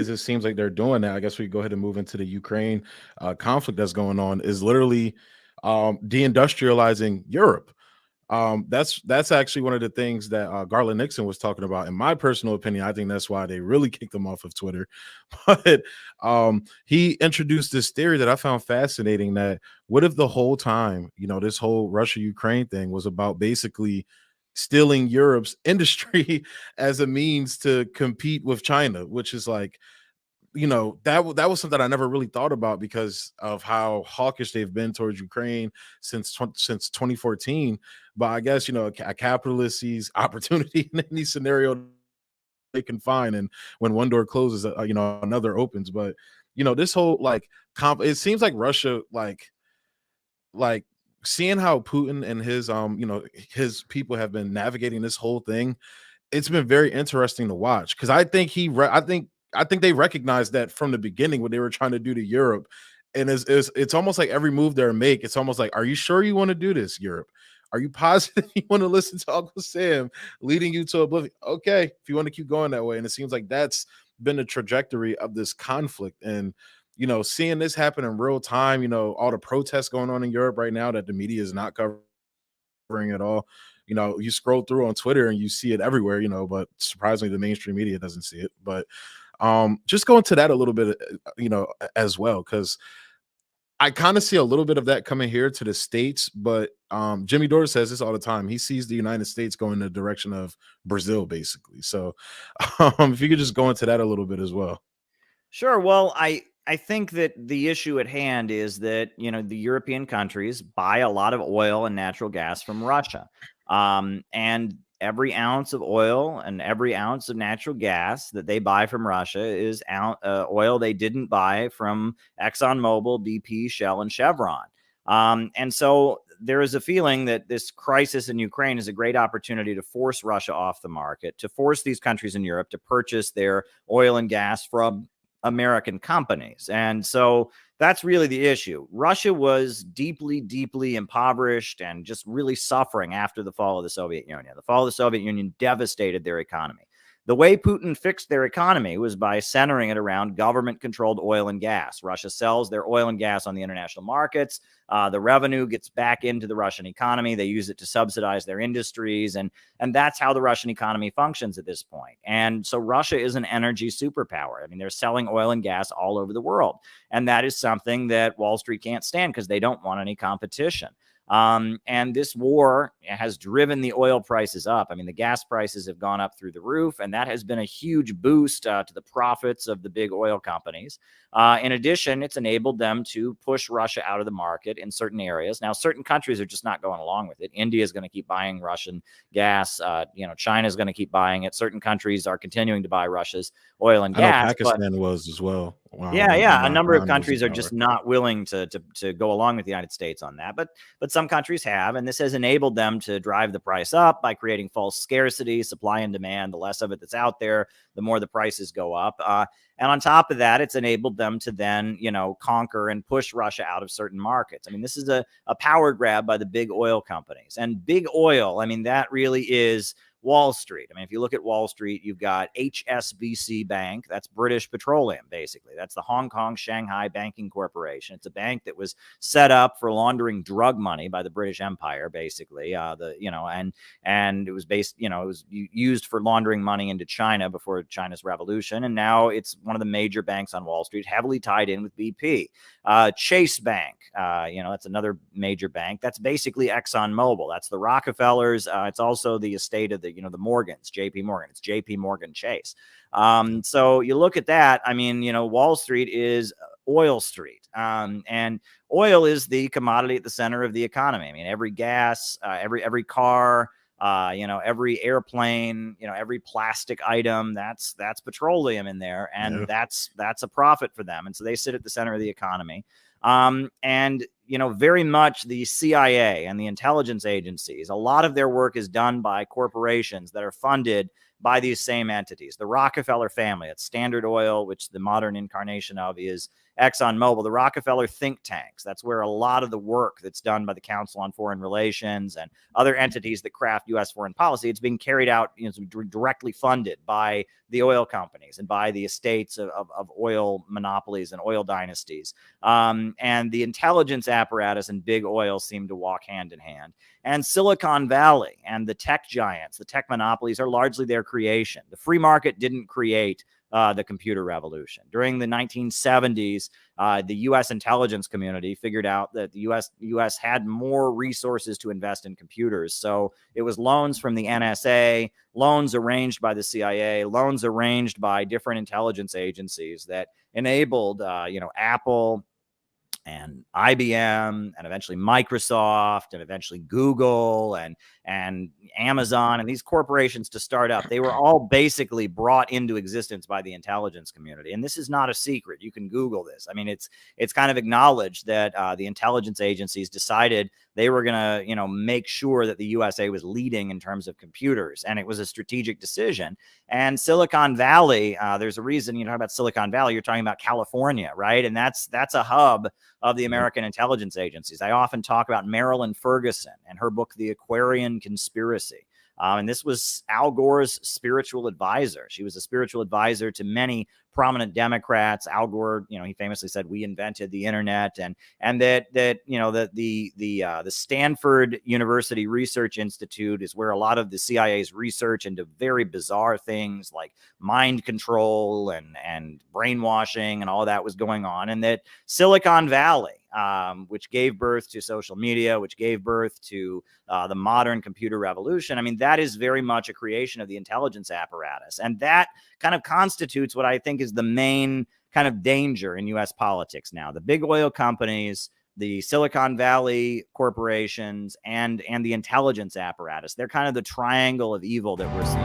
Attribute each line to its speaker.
Speaker 1: ways it seems like they're doing that, I guess we go ahead and move into the Ukraine conflict that's going on, is literally deindustrializing Europe. That's actually one of the things that Garland Nixon was talking about. In my personal opinion, I think that's why they really kicked him off of Twitter. But he introduced this theory that I found fascinating, that what if the whole time, this whole Russia Ukraine thing was about basically stealing Europe's industry as a means to compete with China, which is like, that was something I never really thought about because of how hawkish they've been towards Ukraine since 2014. But I guess a capitalist sees opportunity in any scenario they can find, and when one door closes, another opens. But this whole like it seems like Russia like seeing how Putin and his his people have been navigating this whole thing. It's been very interesting to watch because I think I think they recognized that from the beginning what they were trying to do to Europe. And it's almost like every move they make, it's almost like, are you sure you want to do this, Europe? Are you positive you want to listen to Uncle Sam leading you to oblivion? Okay, if you want to keep going that way. And it seems like that's been the trajectory of this conflict. And seeing this happen in real time, all the protests going on in Europe right now that the media is not covering at all. You scroll through on Twitter and you see it everywhere, but surprisingly the mainstream media doesn't see it. But just go into that a little bit, as well, because I kind of see a little bit of that coming here to the States. But Jimmy Dore says this all the time. He sees the United States going in the direction of Brazil, basically. So if you could just go into that a little bit as well.
Speaker 2: Sure. Well, I think that the issue at hand is that, the European countries buy a lot of oil and natural gas from Russia. And every ounce of oil and every ounce of natural gas that they buy from Russia is oil they didn't buy from ExxonMobil, BP, Shell, and Chevron. And so there is a feeling that this crisis in Ukraine is a great opportunity to force Russia off the market, to force these countries in Europe to purchase their oil and gas from American companies. And so that's really the issue. Russia was deeply, deeply impoverished and just really suffering after the fall of the Soviet Union. The fall of the Soviet Union devastated their economy. The way Putin fixed their economy was by centering it around government-controlled oil and gas. Russia sells their oil and gas on the international markets. The revenue gets back into the Russian economy. They use it to subsidize their industries, and that's how the Russian economy functions at this point. And so Russia is an energy superpower. I mean, they're selling oil and gas all over the world, and that is something that Wall Street can't stand because they don't want any competition. And this war has driven the oil prices up. I mean, the gas prices have gone up through the roof, and that has been a huge boost to the profits of the big oil companies. In addition, it's enabled them to push Russia out of the market in certain areas. Now, certain countries are just not going along with it. India is going to keep buying Russian gas. China is going to keep buying it. Certain countries are continuing to buy Russia's oil and
Speaker 1: I know
Speaker 2: gas.
Speaker 1: Pakistan was as well. Wow,
Speaker 2: Yeah. A number of
Speaker 1: Iran
Speaker 2: countries are
Speaker 1: power.
Speaker 2: just not willing to go along with the United States on that. But some countries have, and this has enabled them to drive the price up by creating false scarcity, supply and demand. The less of it that's out there, the more the prices go up. And on top of that, it's enabled them to then, conquer and push Russia out of certain markets. I mean, this is a power grab by the big oil companies. And big oil, I mean, that really is Wall Street. I mean, if you look at Wall Street, you've got HSBC Bank. That's British Petroleum, basically. That's the Hong Kong Shanghai Banking Corporation. It's a bank that was set up for laundering drug money by the British Empire, basically. And it was it was used for laundering money into China before China's revolution. And now it's one of the major banks on Wall Street, heavily tied in with BP. Chase Bank, that's another major bank. That's basically ExxonMobil. That's the Rockefellers. It's also the estate of the Morgans, JP Morgan. It's JP Morgan Chase. So you look at that. I mean, Wall Street is oil street. And oil is the commodity at the center of the economy. I mean, every gas, every car, every airplane, every plastic item, that's petroleum in there. And that's a profit for them. And so they sit at the center of the economy. Very much the CIA and the intelligence agencies, a lot of their work is done by corporations that are funded by these same entities. The Rockefeller family, it's Standard Oil, which the modern incarnation of is ExxonMobil, the Rockefeller think tanks. That's where a lot of the work that's done by the Council on Foreign Relations and other entities that craft U.S. foreign policy, it's being carried out, directly funded by the oil companies and by the estates of oil monopolies and oil dynasties. And the intelligence apparatus and big oil seem to walk hand in hand. And Silicon Valley and the tech giants, the tech monopolies, are largely their creation. The free market didn't create the computer revolution. During the 1970s, the U.S. intelligence community figured out that the U.S. had more resources to invest in computers. So it was loans from the NSA, loans arranged by the CIA, loans arranged by different intelligence agencies that enabled, Apple and IBM and eventually Microsoft and eventually Google and Amazon and these corporations to start up. They were all basically brought into existence by the intelligence community. And this is not a secret. You can Google this. I mean, it's kind of acknowledged that the intelligence agencies decided they were going to, make sure that the USA was leading in terms of computers. And it was a strategic decision. And Silicon Valley, there's a reason you talk about Silicon Valley, you're talking about California, right? And that's a hub of the American intelligence agencies. I often talk about Marilyn Ferguson and her book, The Aquarian Conspiracy. And this was Al Gore's spiritual advisor. She was a spiritual advisor to many prominent Democrats. Al Gore, he famously said, "We invented the internet," and that the Stanford University Research Institute is where a lot of the CIA's research into very bizarre things like mind control and brainwashing and all of that was going on, and that Silicon Valley, which gave birth to social media, which gave birth to the modern computer revolution. I mean, that is very much a creation of the intelligence apparatus. And that kind of constitutes what I think is the main kind of danger in U.S. politics now. The big oil companies, the Silicon Valley corporations, and the intelligence apparatus. They're kind of the triangle of evil that we're seeing.